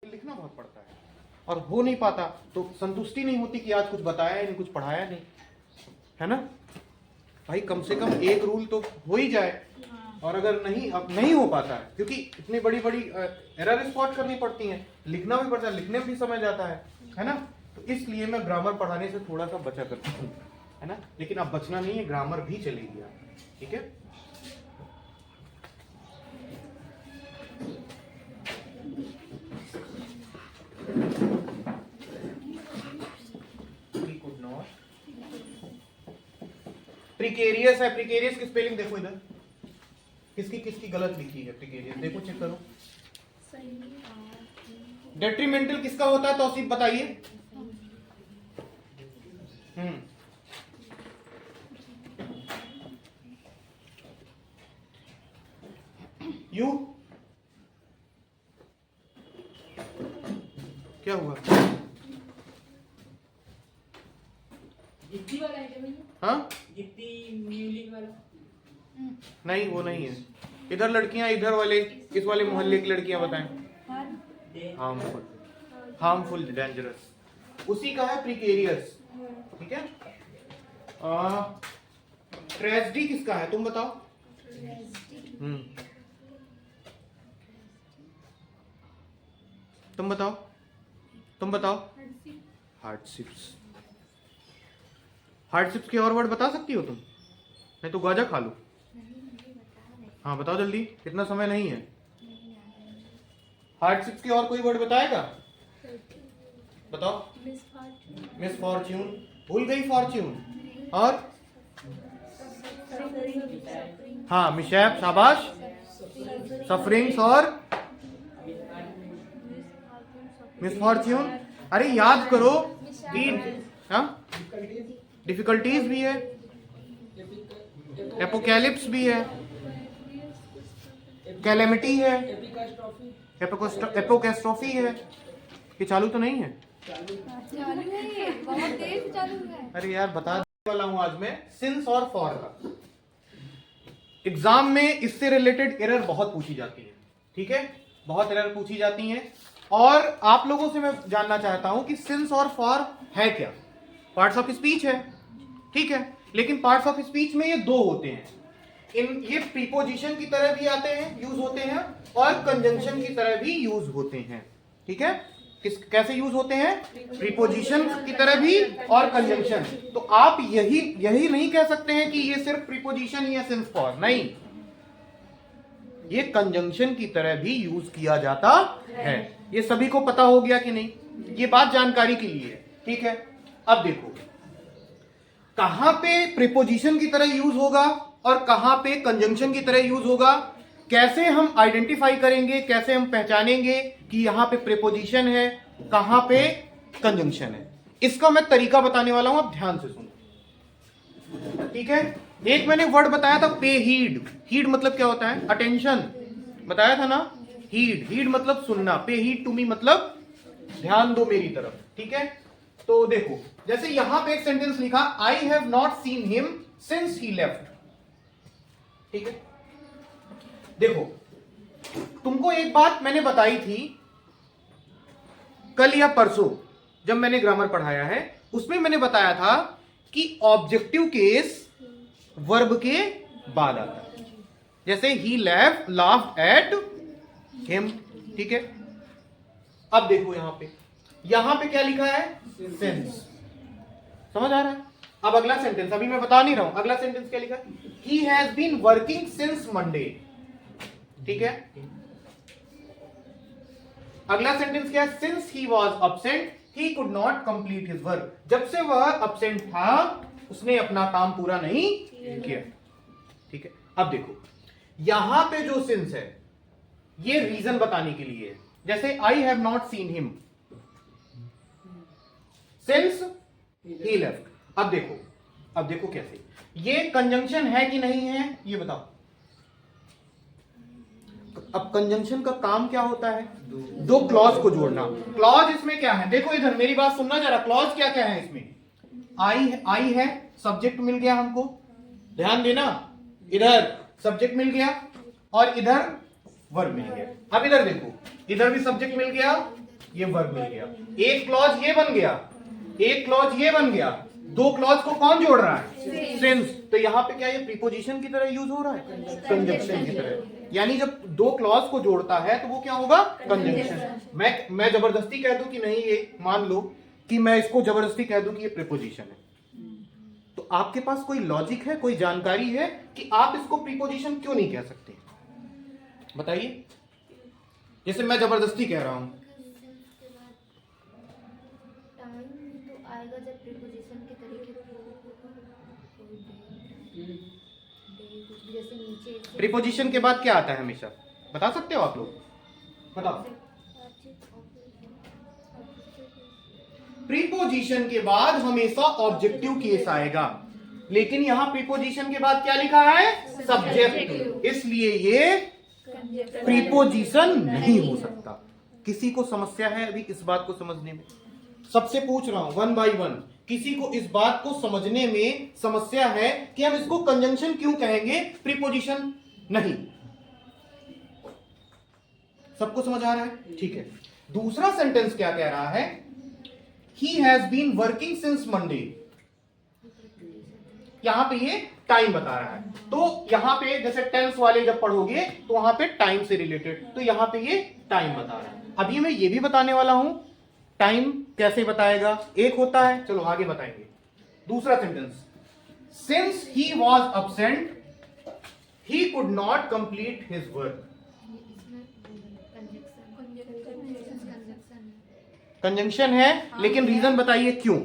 लिखना बहुत पड़ता है और हो नहीं पाता तो संतुष्टि नहीं होती कि आज कुछ बताया नहीं, कुछ पढ़ाया नहीं, है ना भाई। कम से कम एक रूल तो हो ही जाए। और अगर नहीं, अब नहीं हो पाता है क्योंकि इतनी बड़ी बड़ी एरर स्पॉट करनी पड़ती हैं, लिखना भी पड़ता है, लिखने में भी समय जाता है ना। तो इसलिए मैं ग्रामर पढ़ाने से थोड़ा सा बचा करता हूँ, है ना। लेकिन अब बचना नहीं है, ग्रामर भी चलेगी आप, ठीक है। प्रिकेरियस है, प्रिकेरियस की स्पेलिंग देखो इधर, किसकी किसकी गलत लिखी है प्रिकेरियस, देखो चेक करो। डेट्रीमेंटल किसका होता है तौसीफ बताइए। यू क्या हुआ? गिट्टी वाला है क्या भैया? हाँ गिट्टी म्यूजिक वाला? नहीं, वो नहीं है। इधर लड़कियां, इधर वाले इस वाले मोहल्ले की लड़कियां बताएं। हार्मफुल, हार्मफुल, डेंजरस, उसी का है प्रिकेरियस, ठीक है। ट्रेजेडी किसका है तुम बताओ। तुम बताओ, तुम बताओ। हार्डशिप्स, हार्डशिप्स के और वर्ड बता सकती हो तुम? नहीं तो गाजा खा लो। हाँ बताओ जल्दी, इतना समय नहीं है। हार्डशिप्स के और कोई वर्ड बताएगा? बताओ। मिस फॉर्च्यून, भूल गई फॉर्च्यून। और हाँ मिशैप, शाबाश। सफरिंग्स और मिस फॉर्च्यून। अरे याद करो कि हाँ डिफिकल्टीज भी है, एपोकैलिप्स भी है, कैलेमिटी है, एपोकैस्ट्रोफी है। ये चालू तो नहीं है? चालू है, बहुत तेज चालू है। अरे यार बता वाला हूं आज मैं सिंस और फॉर का। एग्जाम में इससे रिलेटेड एरर बहुत पूछी जाती है, ठीक है, बहुत एरर पूछी जाती हैं। और आप लोगों से मैं जानना चाहता हूं कि सिंस और फॉर है क्या। पार्ट्स ऑफ स्पीच है, ठीक है, लेकिन पार्ट्स ऑफ स्पीच में ये दो होते हैं। ये प्रीपोजिशन की तरह भी आते हैं, यूज होते हैं, और कंजंक्शन की तरह भी यूज होते हैं, ठीक है। कैसे यूज होते हैं? प्रीपोजिशन की तरह भी और कंजंक्शन। तो आप यही नहीं कह सकते हैं कि ये सिर्फ प्रीपोजिशन ही है सिंस फॉर, नहीं, ये कंजंक्शन की तरह भी यूज किया जाता है। ये सभी को पता हो गया कि नहीं? ये बात जानकारी के लिए है, ठीक है। अब देखो कहां पे प्रीपोजिशन की तरह यूज होगा और कहां पे कंजंक्शन की तरह यूज होगा, कैसे हम आइडेंटिफाई करेंगे, कैसे हम पहचानेंगे कि यहां पे प्रीपोजिशन है, कहां पे कंजंक्शन है, इसका मैं तरीका बताने वाला हूं, आप ध्यान से सुनो, ठीक है। एक मैंने वर्ड बताया था पे हीड। हीड मतलब क्या होता है? अटेंशन, बताया था ना। हीड, हीड मतलब सुनना, पे हीड टू मी मतलब ध्यान दो मेरी तरफ, ठीक है। तो देखो जैसे यहां पे एक सेंटेंस लिखा, I have not seen him since he left, ठीक है। देखो तुमको एक बात मैंने बताई थी कल या परसों जब मैंने ग्रामर पढ़ाया है, उसमें मैंने बताया था कि ऑब्जेक्टिव केस वर्ब के बाद आता है। जैसे ही लाफ्ड एट हिम, ठीक है। अब देखो यहां पे क्या लिखा है? सिंस, समझ आ रहा है? अब अगला सेंटेंस, अभी मैं बता नहीं रहा हूं, अगला सेंटेंस क्या लिखा है? He has been working since Monday, ठीक है। अगला सेंटेंस क्या है? Since he was absent he could not complete his work. जब से वह अब्सेंट था उसने अपना काम पूरा नहीं किया, ठीक है। अब देखो यहां पे जो सिंस है ये रीजन बताने के लिए है। जैसे I have not seen him since he left. अब देखो कैसे ये कंजंक्शन है कि नहीं है, ये बताओ। अब कंजंक्शन का काम क्या होता है? दो क्लॉज को जोड़ना। क्लॉज इसमें क्या है? देखो इधर मेरी बात सुनना जरा, क्लॉज क्या क्या है इसमें? आई है, सब्जेक्ट मिल गया हमको, ध्यान देना, इधर सब्जेक्ट मिल गया और इधर वर्ब मिल गया। अब इधर देखो, इधर भी सब्जेक्ट मिल गया ये वर्ब मिल गया। एक क्लॉज ये बन गया, एक क्लॉज ये बन गया, दो क्लॉज को कौन जोड़ रहा है? सिंस। तो यहाँ पे क्या ये प्रीपोजिशन की तरह यूज हो रहा है? कंजंक्शन की तरह। यानी जब दो क्लॉज को जोड़ता है तो वो क्या होगा? कंजंक्शन। मैं जबरदस्ती कह दूं कि नहीं, ये मान लो कि मैं इसको जबरदस्ती कह दूं कि ये प्रीपोजिशन है, तो आपके पास कोई लॉजिक है, कोई जानकारी है कि आप इसको प्रीपोजिशन क्यों नहीं कह सकते? बताइए। जैसे मैं जबरदस्ती कह रहा हूं, टाइम तो आएगा जब प्रीपोजिशन के तरीके कुछ भी जैसे नीचे प्रीपोजिशन के बाद क्या आता है हमेशा? बता सकते हो आप लोग? बताओ। प्रीपोजिशन के बाद हमेशा ऑब्जेक्टिव केस आएगा, लेकिन यहां प्रीपोजिशन के बाद क्या लिखा है? सब्जेक्ट। इसलिए ये प्रीपोजिशन नहीं हो सकता। किसी को समस्या है अभी इस बात को समझने में? सबसे पूछ रहा हूं वन बाय वन, किसी को इस बात को समझने में समस्या है कि हम इसको कंजंक्शन क्यों कहेंगे, प्रीपोजिशन नहीं? सबको समझ आ रहा है? ठीक है। दूसरा सेंटेंस क्या कह रहा है? He has been working since Monday। यहां पे ये टाइम बता रहा है, तो यहां पे जैसे टेंस वाले जब पढ़ोगे तो वहां पे टाइम से रिलेटेड, तो यहां पे ये टाइम बता रहा है। अभी मैं ये भी बताने वाला हूं टाइम कैसे बताएगा। एक होता है, चलो आगे बताएंगे। दूसरा sentence, since he was absent he could not complete his work। Conjunction है, लेकिन रीजन बताइए क्यों?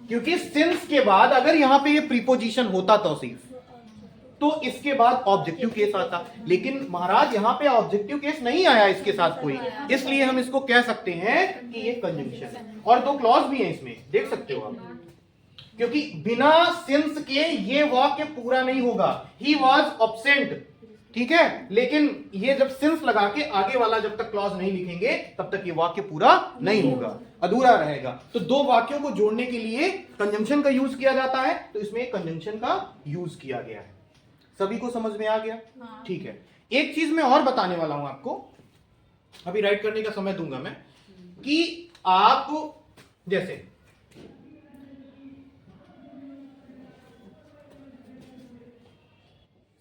क्योंकि सिंस के बाद अगर यहां पे ये प्रीपोजिशन होता तो सिर्फ, तो इसके बाद ऑब्जेक्टिव केस आता, लेकिन महाराज यहां पे ऑब्जेक्टिव केस नहीं आया इसके साथ कोई, इसलिए हम इसको कह सकते हैं कि ये कंजंक्शन है। और दो क्लॉज भी हैं इसमें, देख सकते हो आप, क्योंकि बिना सिंस के ये वाक्य पूरा नहीं होगा। ही वॉज एब्सेंट, ठीक है, लेकिन ये जब सिंस लगा के आगे वाला जब तक क्लॉज नहीं लिखेंगे तब तक ये वाक्य पूरा नहीं होगा, अधूरा रहेगा। तो दो वाक्यों को जोड़ने के लिए कंजंक्शन का यूज किया जाता है, तो इसमें कंजंक्शन का यूज किया गया है। सभी को समझ में आ गया? ठीक है। एक चीज मैं और बताने वाला हूं आपको, अभी राइट करने का समय दूंगा मैं, कि आप जैसे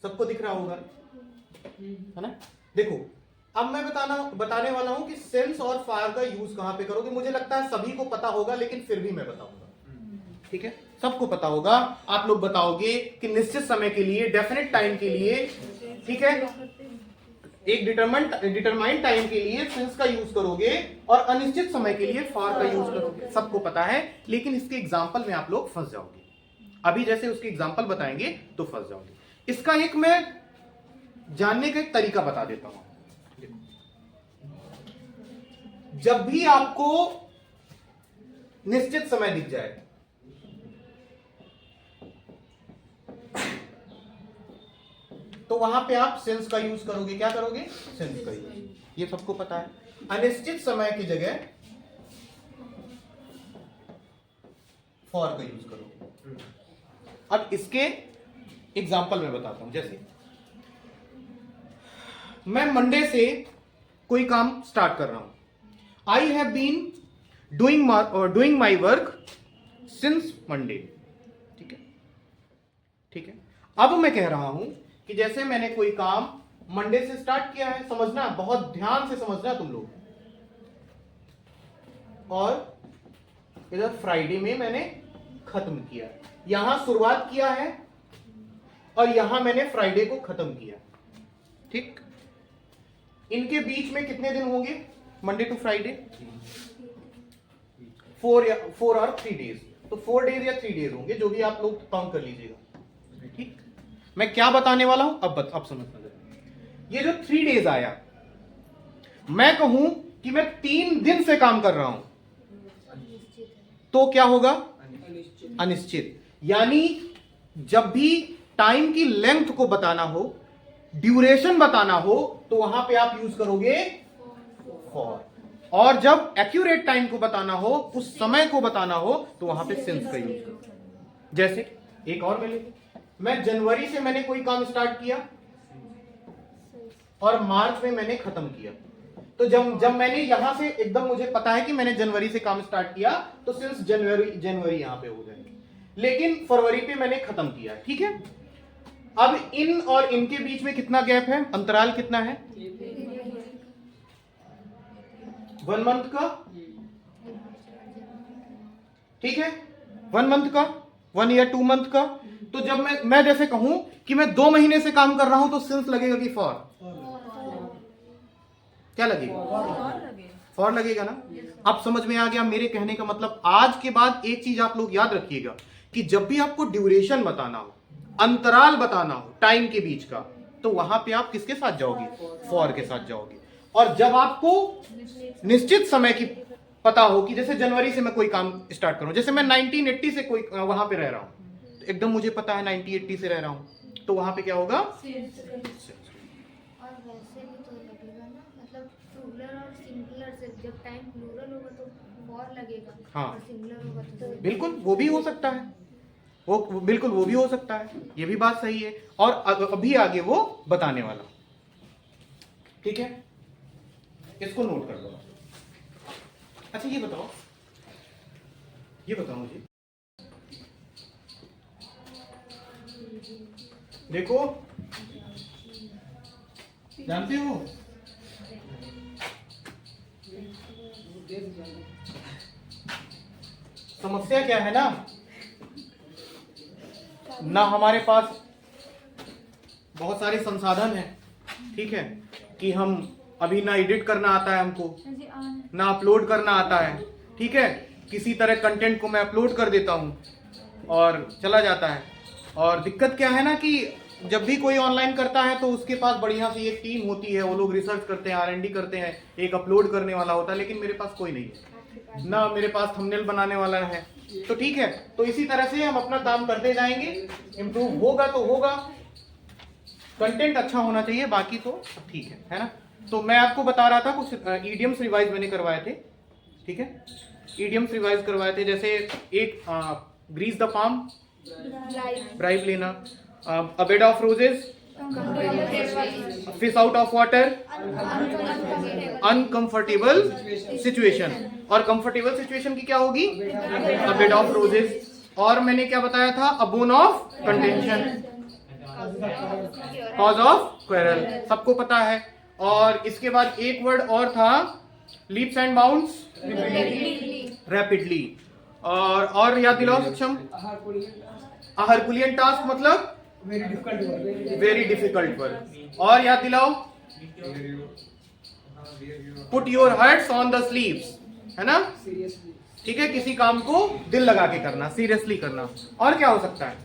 सबको दिख रहा होगा, है ना? देखो, अब मैं बताने वाला हूं कि सेंस और फार का यूज कहां पे करोगे। मुझे लगता है सभी को पता होगा, लेकिन फिर भी मैं बताऊंगा। ठीक है, सबको पता होगा। आप लोग बताओगे कि निश्चित समय के लिए, डेफिनेट टाइम के लिए, ठीक है, एक डिटरमाइंड टाइम के लिए सेंस का यूज करोगे और अनिश्चित समय के लिए फार का यूज करोगे। सबको पता है, लेकिन इसके एग्जाम्पल में आप लोग फंस जाओगे। अभी जैसे उसके एग्जाम्पल बताएंगे तो फंस जाओगे। इसका एक मैं जानने का एक तरीका बता देता हूं। जब भी आपको निश्चित समय दिख जाए, तो वहां पे आप सेंस का यूज करोगे। क्या करोगे? सेंस का यूज। ये सबको पता है। अनिश्चित समय की जगह फॉर का यूज करोगे। अब इसके एग्जाम्पल मैं बताता हूं। जैसे मैं मंडे से कोई काम स्टार्ट कर रहा हूं। I have been doing my work since Monday. ठीक है, ठीक है। अब मैं कह रहा हूं कि जैसे मैंने कोई काम मंडे से स्टार्ट किया है, समझना, बहुत ध्यान से समझना तुम लोग, और इधर फ्राइडे में मैंने खत्म किया। यहां शुरुआत किया है और यहां मैंने फ्राइडे को खत्म किया। ठीक, इनके बीच में कितने दिन होंगे? मंडे टू फ्राइडे 4 और 3 डेज। तो 4 डेज या 3 डेज होंगे, जो भी आप लोग काउंट कर लीजिएगा। ठीक, मैं क्या बताने वाला हूं अब समझना जरा। ये जो 3 डेज आया, मैं कहूं कि मैं 3 दिन से काम कर रहा हूं, तो क्या होगा? अनिश्चित। यानी जब भी टाइम की लेंथ को बताना हो, ड्यूरेशन बताना हो, तो वहां पे आप यूज करोगे फॉर। और जब एक्यूरेट टाइम को बताना हो, उस समय को बताना हो, तो वहां पे सिंस का यूज करोगे। जैसे एक और मिले, मैं जनवरी से मैंने कोई काम स्टार्ट किया और मार्च में मैंने खत्म किया। तो जब मैंने यहां से एकदम मुझे पता है कि मैंने जनवरी से काम स्टार्ट किया तो सिंस जनवरी यहां पे हो जाएगी, लेकिन फरवरी पे मैंने खत्म किया, ठीक है। अब इन और इनके बीच में कितना गैप है, अंतराल कितना है? 1 मंथ का, ठीक है, 1 मंथ का, 1 या 2 मंथ का। तो जब मैं जैसे कहूं कि मैं 2 महीने से काम कर रहा हूं तो सिंस लगेगा कि फॉर? क्या लगेगा? फॉर लगेगा ना। अब समझ में आ गया मेरे कहने का मतलब। आज के बाद एक चीज आप लोग याद रखिएगा कि जब भी आपको ड्यूरेशन बताना हो, अंतराल बताना हो टाइम के बीच का, तो वहां पे आप किसके साथ जाओगे? फॉर के साथ जाओगे। और जब आपको निश्चित समय की पता हो कि जैसे जनवरी से मैं कोई काम स्टार्ट करूं, जैसे मैं 1980 से कोई वहां पे रह रहा हूं, तो एकदम मुझे पता है 1980 से रह रहा हूं, तो वहां पे क्या होगा? और वैसे भी तो लगेगा ना, मतलब प्लूरल और सिंगुलर से जब टाइम प्लूरल होगा तो फॉर लगेगा, हाँ। और सिंगुलर होगा तो बिल्कुल वो भी हो सकता है, वो बिल्कुल वो भी हो सकता है, ये भी बात सही है। और अभी आगे वो बताने वाला, ठीक है, इसको नोट कर लो। अच्छा ये बताओ मुझे, देखो जानते हो समस्या क्या है ना हमारे पास बहुत सारे संसाधन हैं, ठीक है, कि हम अभी ना एडिट करना आता है हमको, ना अपलोड करना आता है, ठीक है, किसी तरह कंटेंट को मैं अपलोड कर देता हूं और चला जाता है। और दिक्कत क्या है ना कि जब भी कोई ऑनलाइन करता है तो उसके पास बढ़िया सी एक टीम होती है, वो लोग रिसर्च करते हैं, R&D करते हैं, एक अपलोड करने वाला होता है, लेकिन मेरे पास कोई नहीं है, ना मेरे पास थंबनेल बनाने वाला है। तो ठीक है, तो इसी तरह से हम अपना काम करते जाएंगे, इम्प्रूव होगा तो होगा, कंटेंट अच्छा होना चाहिए, बाकी तो ठीक है ना। तो मैं आपको बता रहा था कुछ ईडियम्स रिवाइज मैंने करवाए थे, ठीक है, ईडियम्स रिवाइज करवाए थे, जैसे एक ग्रीस द पाम, ब्राइब लेना, a bed of roses, fish out of water, uncomfortable situation, और कंफर्टेबल सिचुएशन की क्या होगी? A bed of roses. और मैंने क्या बताया था? A bone of contention, cause of quarrel, सबको पता है। और इसके बाद एक वर्ड और था, लीप्स एंड बाउंड्स रैपिडली। और याद दिलाओ सक्षम, हरकुलियन टास्क मतलब वेरी डिफिकल्ट वर्क। और याद दिलाओ, put your hearts on the sleeves, है ना, ठीक है, किसी काम को दिल लगा के करना, सीरियसली करना। और क्या हो सकता है?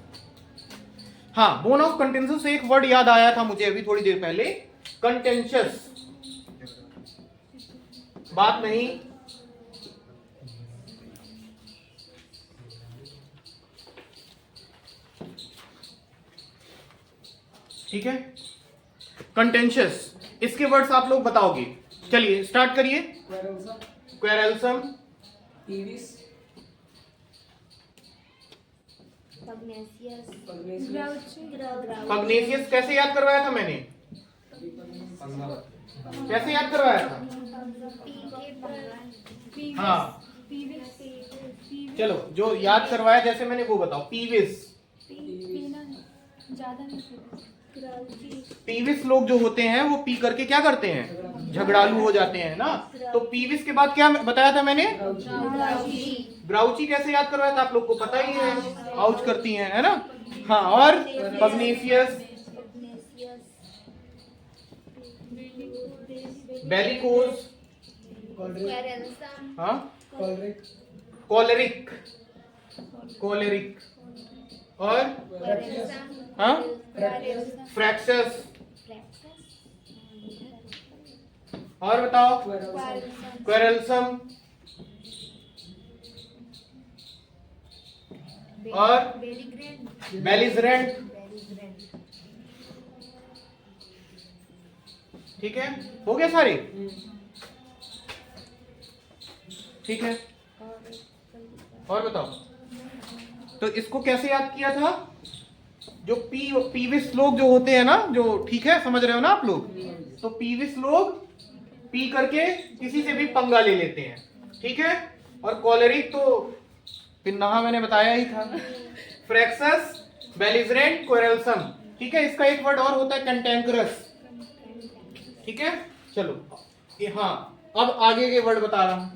हाँ, बोन ऑफ कंटेंशन से एक वर्ड याद आया था मुझे अभी थोड़ी देर पहले, कंटेंशियस, बात नहीं, ठीक है, कंटेंशियस, इसके वर्ड्स आप लोग बताओगे। चलिए स्टार्ट करिए। क्वेरलसम, पग्नेसियस कैसे याद करवाया था मैंने? कैसे याद करवाया था? हाँ चलो, जो याद करवाया जैसे मैंने वो बताओ। पीविस, पीविस लोग जो होते हैं वो पी करके क्या करते हैं? झगड़ालू हो जाते हैं ना। तो पीविस के बाद क्या बताया था मैंने? ग्राउची कैसे याद करवाया था? आप लोग को पता ही है, आउच करती हैं, है ना। हाँ, और पग्नेसियस, बेलिकोज, हाँ, कॉलेरिक, कॉलेरिक, और हाँ, फ्रैक्शस, और बताओ, क्वेरलसम, और बेलिजरेंट, ठीक है, हो गया सारे, ठीक है। और बताओ, तो इसको कैसे याद किया था? जो पीविस लोग जो होते हैं ना, जो, ठीक है, समझ रहे हो ना आप लोग? तो पीविस लोग पी करके किसी से भी पंगा ले लेते हैं, ठीक है। और कॉलेरिक तो फिर नहा मैंने बताया ही था, फ्रैक्सस, बेलिजरेंट, क्वेरलसम, ठीक है। इसका एक वर्ड और होता है कैंटेंकरस, ठीक है। चलो ये हाँ, अब आगे के वर्ड बता रहा हूं।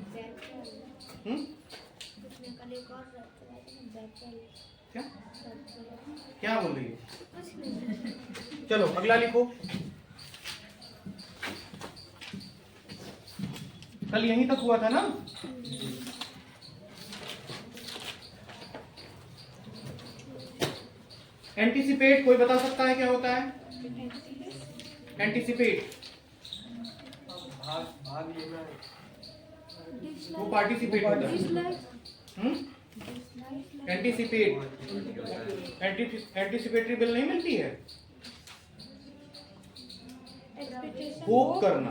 क्या क्या बोल रही है? चलो अगला लिखो। कल यहीं तक हुआ था ना। एंटीसिपेट कोई बता सकता है क्या होता है? एंटीसिपेट वो पार्टिसिपेट होता है। एंटीसिपेट, एंटीसिपेटरी बिल नहीं मिलती है। होप करना,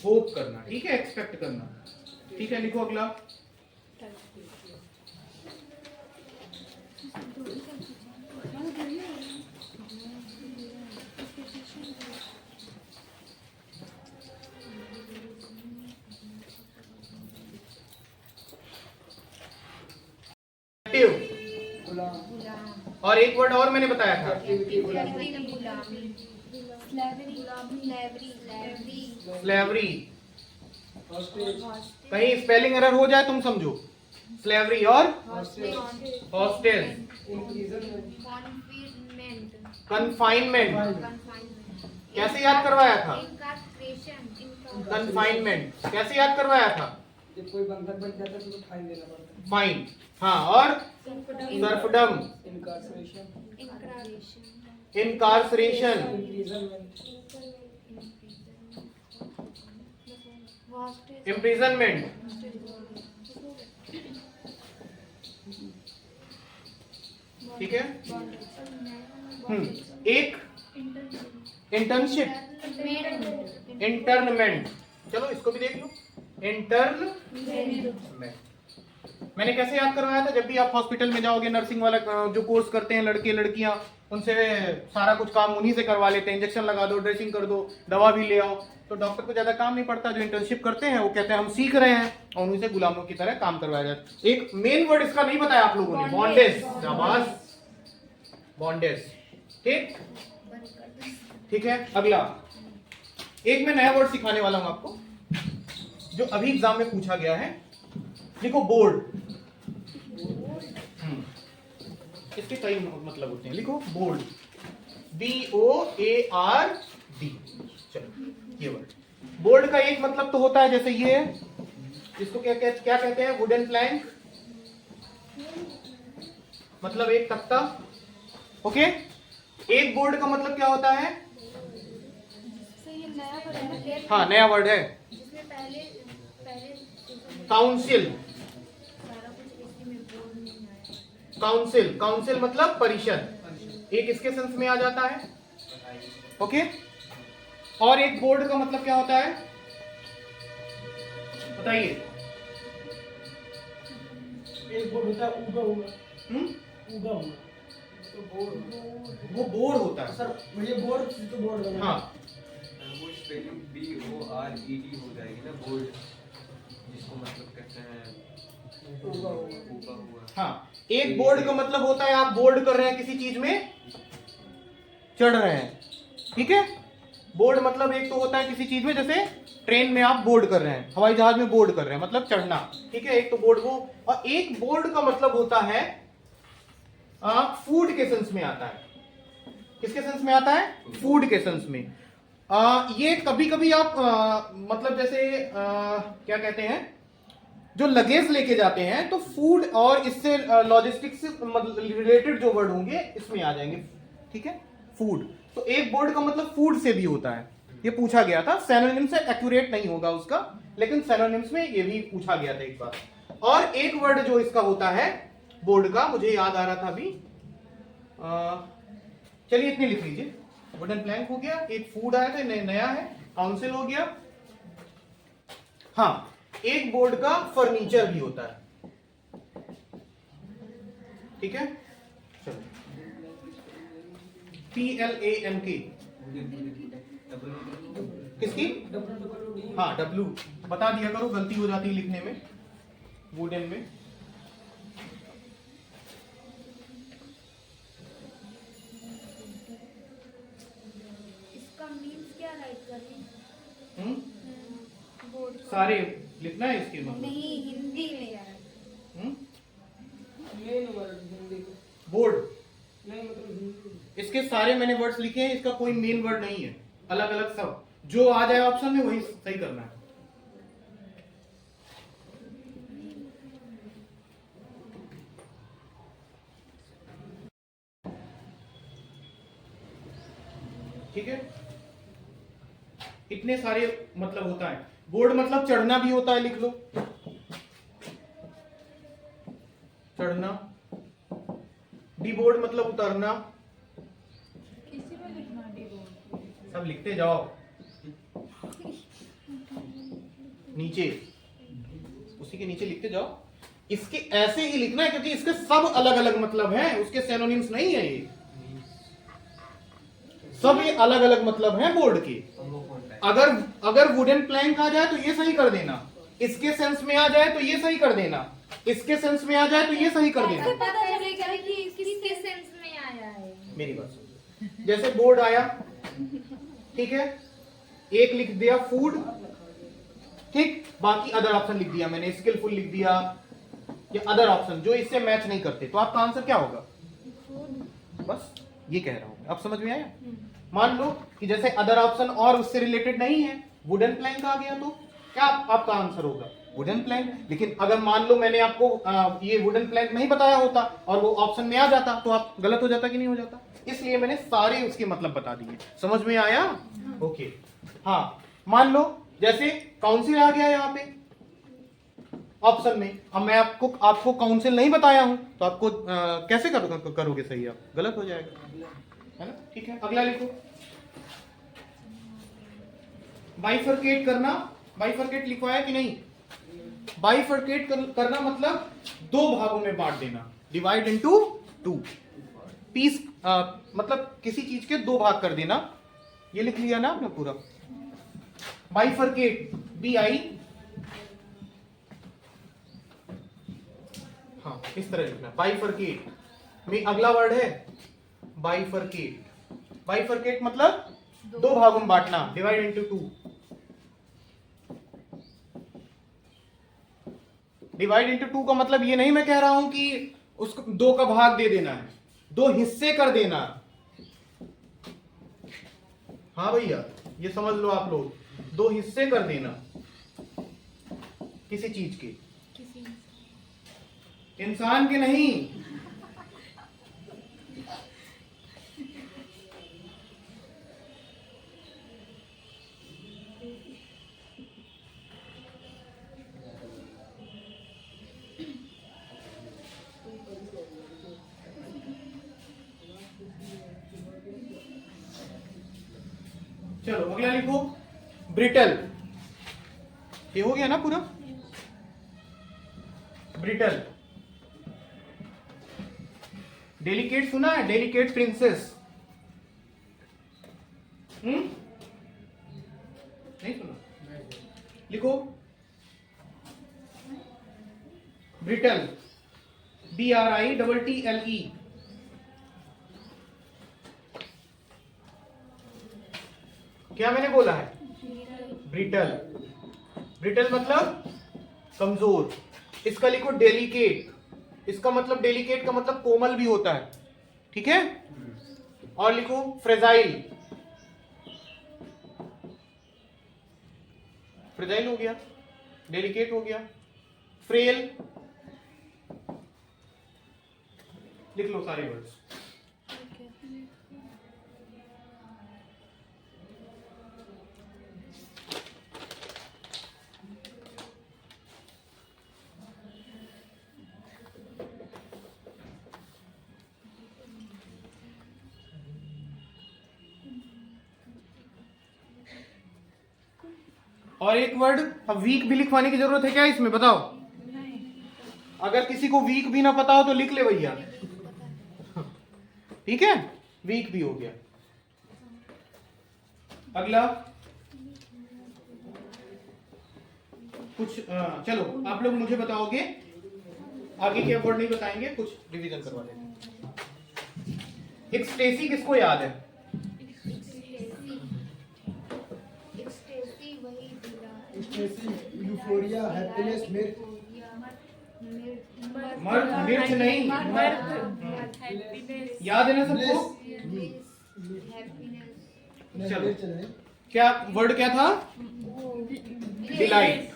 होप करना, ठीक है, एक्सपेक्ट करना, ठीक है। लिखो अगला। और एक वर्ड और मैंने बताया था, स्लेवरी। कहीं स्पेलिंग एरर हो जाए तुम समझो, स्लेवरी और हॉस्टेज, कन्फाइनमेंट। कैसे याद करवाया था? कन्फाइनमेंट कैसे याद करवाया था? जब कोई बंधक बन जाता है तो फाइन देना पड़ता है। फाइन, हाँ। और सर्फडम, इनकार्सरेशन, इम्प्रिजनमेंट, ठीक है। एक इंटर्नशिप, इंटर्नमेंट, चलो इसको भी देख लो। इंटर्नमेंट मैंने कैसे याद करवाया था? जब भी आप हॉस्पिटल में जाओगे, नर्सिंग वाला जो कोर्स करते हैं लड़के लड़कियां, उनसे सारा कुछ काम उन्हीं से करवा लेते हैं। इंजेक्शन लगा दो, ड्रेसिंग कर दो, दवा भी ले आओ, तो डॉक्टर को ज्यादा काम नहीं पड़ता। जो इंटर्नशिप करते हैं वो कहते हैं हम सीख रहे हैं, और उन्हीं से गुलामों की तरह काम करवाया जाता है। एक मेन वर्ड इसका नहीं बताया आप लोगों ने, बॉन्डेज, शाबाश, बॉन्डेज, ठीक ठीक है। अगला एक मैं नया वर्ड सिखाने वाला हूं आपको, जो अभी एग्जाम में पूछा गया है। देखो बोर्ड, इसके कई मतलब होते हैं। लिखो बोर्ड, BOARD। चलो ये वर्ड, बोर्ड का एक मतलब तो होता है जैसे ये, इसको क्या कहते हैं? वुडन प्लैंक, मतलब एक तख्ता, ओके। एक बोर्ड का मतलब क्या होता है? हाँ नया वर्ड है, काउंसिल। काउंसिल, काउंसिल मतलब परिषद, एक इसके सेंस में आ जाता है, ओके। और एक बोर्ड का मतलब क्या होता है बताइए? एक बोर्ड होता है उगा हुआ, उगा हुआ तो बोर्ड, वो बोर्ड होता है सर। ये बोर्ड तो बोर्ड बना, हाँ वो स्पेलिंग BORED हो जाएगी ना, बोर्ड, जिसको मतलब कहते हैं उगा हुआ। उगा हुआ। हाँ। एक बोर्ड का मतलब होता है आप बोर्ड कर रहे हैं, किसी चीज में चढ़ रहे हैं, ठीक है। बोर्ड मतलब एक तो होता है किसी चीज में, जैसे ट्रेन में आप बोर्ड कर रहे हैं, हवाई जहाज में बोर्ड कर रहे हैं, मतलब चढ़ना, ठीक है। एक तो बोर्ड वो, और एक बोर्ड का मतलब होता है फूड के सेंस में आता है। किसके सेंस में आता है? फूड के सेंस में। ये कभी कभी आप मतलब जैसे क्या कहते हैं, जो लगेज लेके जाते हैं, तो फूड और इससे लॉजिस्टिक्स से रिलेटेड जो वर्ड होंगे इसमें आ जाएंगे, ठीक है। फूड, तो एक बोर्ड का मतलब फूड से भी होता है, ये पूछा गया था। सिनोनिम से एक्यूरेट नहीं होगा उसका, लेकिन सिनोनिम्स में ये भी पूछा गया था एक बार। और एक वर्ड जो इसका होता है बोर्ड का, मुझे याद आ रहा था अभी, चलिए इतने लिख लीजिए। वुडन प्लैंक हो गया, एक फूड आया था नया है, काउंसिल हो गया। हाँ, एक बोर्ड का फर्नीचर भी होता है, ठीक है। चलो PLANK, किसकी? WWD। हाँ W बता दिया करो, गलती हो जाती है लिखने में वुडन में। इसका मीन्स क्या राइट करें? बोर्ड सारे लिखना है इसके मतलब। नहीं, हिंदी में यार। मेन वर्ड हिंदी का। बोर्ड, नहीं मतलब हिंदी। इसके सारे मैंने वर्ड्स लिखे हैं, इसका कोई मेन वर्ड नहीं है, अलग अलग सब जो आ जाए ऑप्शन में वही सही करना है। ठीक है, इतने सारे मतलब होता है। बोर्ड मतलब चढ़ना भी होता है, लिख लो चढ़ना। डी बोर्ड मतलब उतरना। किसी में लिखना डी बोर्ड। सब लिखते जाओ नीचे, उसी के नीचे लिखते जाओ। इसके ऐसे ही लिखना है क्योंकि इसके सब अलग अलग मतलब हैं, उसके सिनोनिम्स नहीं है ये, सब ये अलग अलग मतलब हैं बोर्ड के। अगर वुडन प्लैंक आ जाए तो ये सही कर देना, इसके सेंस में आ जाए तो ये सही कर देना, इसके सेंस में आ जाए तो ये सही कर देना। कैसे पता चलेगा कि किसके सेंस में आया है? मेरी बात सुनो, जैसे बोर्ड आया, ठीक है, एक लिख दिया फूड, ठीक, बाकी अदर ऑप्शन लिख दिया मैंने, स्किलफुल लिख दिया या अदर ऑप्शन जो इससे मैच नहीं करते, तो आपका आंसर क्या होगा? बस ये कह रहा हूं, अब समझ में आया? मान लो कि जैसे अदर ऑप्शन और उससे रिलेटेड नहीं है, वुडन प्लैंक आ गया, तो क्या आपका आंसर होगा? Wooden plank. लेकिन अगर मान लो मैंने आपको ये वुडन प्लैंक नहीं बताया होता और वो ऑप्शन में आ जाता तो आप गलत हो जाता कि नहीं हो जाता? इसलिए मैंने सारे उसके मतलब बता दिए। समझ में आया? ओके। हाँ, मान लो जैसे काउंसिल आ गया यहाँ पे ऑप्शन में, अब मैं आपको काउंसिल नहीं बताया हूं तो आपको कैसे करोगे सही? आप गलत हो जाएगा, है ना? ठीक है, अगला लिखो। बाइफरकेट करना, बाइफरकेट लिखवाया कि नहीं? बाइफरकेट करना मतलब दो भागों में बांट देना, डिवाइड इनटू टू। पीस मतलब किसी चीज के दो भाग कर देना, ये लिख लिया ना आपने पूरा। बाइफरकेट, BI, हाँ इस तरह लिखना। बाइफरकेट में अगला वर्ड है बाइफरकेट। बाइफरकेट मतलब दो भागों में बांटना, divide into two. Divide into two का मतलब ये नहीं मैं कह रहा हूं कि उसको दो का भाग दे देना है, दो हिस्से कर देना। हाँ भैया, ये समझ लो आप लोग, दो हिस्से कर देना किसी चीज के, इंसान के नहीं। चलो अगला लिखो, ब्रिटल। ये हो गया ना पूरा? ब्रिटल। डेलिकेट सुना है? डेलिकेट प्रिंसेस, नहीं सुना? लिखो ब्रिटल, BRITTLE। क्या मैंने बोला है? ब्रिटल। ब्रिटल मतलब कमजोर। इसका लिखो डेलिकेट, इसका मतलब डेलिकेट का मतलब कोमल भी होता है, ठीक है? और लिखो फ्रेजाइल। फ्रेजाइल हो गया, डेलिकेट हो गया, फ्रेल। लिख लो सारे वर्ड्स। और एक वर्ड, अब वीक भी लिखवाने की जरूरत है क्या इसमें? बताओ। अगर किसी को वीक भी ना पता हो तो लिख ले भैया, ठीक है? वीक भी हो गया। अगला कुछ चलो आप लोग मुझे बताओगे, आगे के वर्ड नहीं बताएंगे, कुछ रिवीजन करवा देंगे। एक्सटेसी किसको याद है? एक्सटेसी वही दिला। स्टेसी, यूफोरिया, हैप्पीनेस, मिर्च। मर्द, मिर्च नहीं, हैप्पीनेस, याद है ना सबको? हैप्पीनेस, चलो। मिर्च नहीं। क्या वर्ड क्या था? डिलाइट।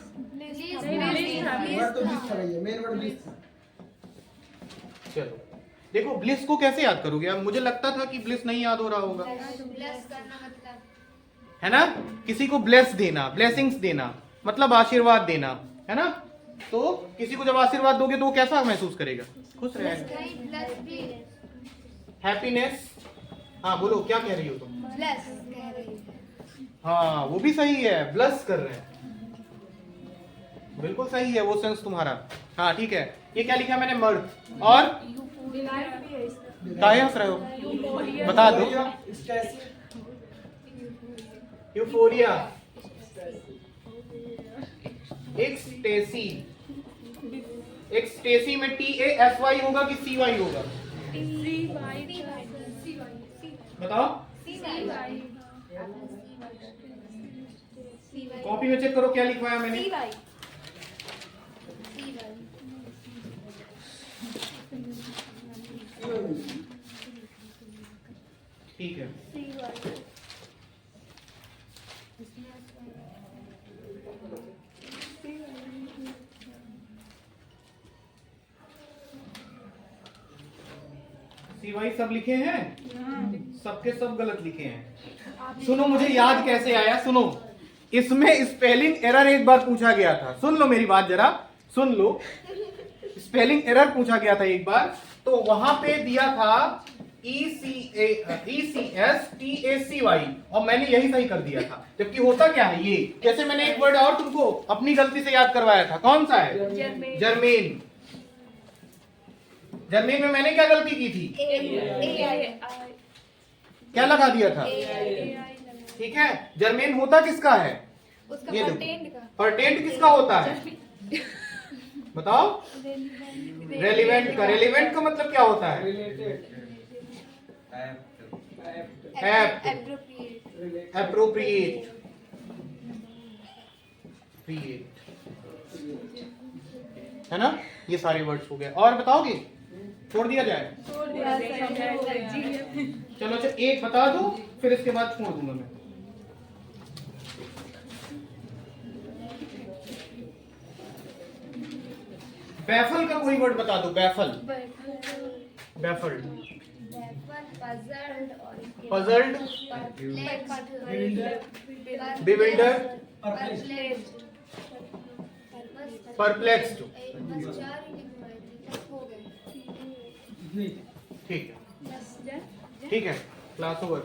वर्ड तो ब्लिस था भैया, मेन वर्ड ब्लिस था। चलो देखो, ब्लिस को कैसे याद करोगे? अब मुझे लगता था कि ब्लिस नहीं याद हो रहा होगा, ब्लेस करना मतलब है ना? किसी को ब्लेस देना, ब्लेसिंग्स देना मतलब आशीर्वाद देना, है ना? तो किसी को जब आशीर्वाद दोगे तो वो कैसा महसूस करेगा? खुश रहेगा। प्लस भी हैप्पीनेस। हाँ बोलो, क्या कह रही हो तुम? प्लस कह रही है। हाँ वो भी सही है, ब्लस कर रहे हैं, बिल्कुल सही है वो सेंस तुम्हारा। हाँ ठीक है, ये क्या लिखा मैंने? मर्द। और काहे हंस रहे हो? बता दो। Stacy, euphoria, ecstasy. एक्सटेसी में TASY होगा कि CY होगा? बताओ, कॉपी में चेक करो क्या लिखवाया मैंने। ठीक है, CY सब लिखे हैं, सबके सब गलत लिखे हैं। सुनो मुझे याद कैसे आया, सुनो। इसमें स्पेलिंग एरर एक बार पूछा गया था, सुन लो मेरी बात जरा, सुन लो। स्पेलिंग एरर पूछा गया था एक बार, तो वहां पे दिया था ECSTACY और मैंने यही सही कर दिया था। जबकि होता क्या है ये, जैसे मैंने एक वर्ड और तुमको अपनी गलती से याद करवाया था, कौन सा है? जर्मेन। जर्मेन में मैंने क्या गलती की थी? क्या लगा दिया था? ठीक है, जर्मेन होता किसका है? ये देखो, पर्टेंट किसका होता है? बताओ। रेलिवेंट का। रेलिवेंट का मतलब क्या होता है? रिलेटेड, एप्ट, एप्रोप्रिएट, एप्रोप्रिएट, है ना? ये सारे वर्ड्स हो गए। और बताओगे? छोड़ दिया जाए? चलो अच्छा एक बता दो, फिर इसके बाद छोड़ दूंगा मैं। बैफल का कोई वर्ड बता दो। Baffle, baffled, puzzled, bewilder, perplexed. नहीं। ठीक है, ठीक है, क्लास ओवर।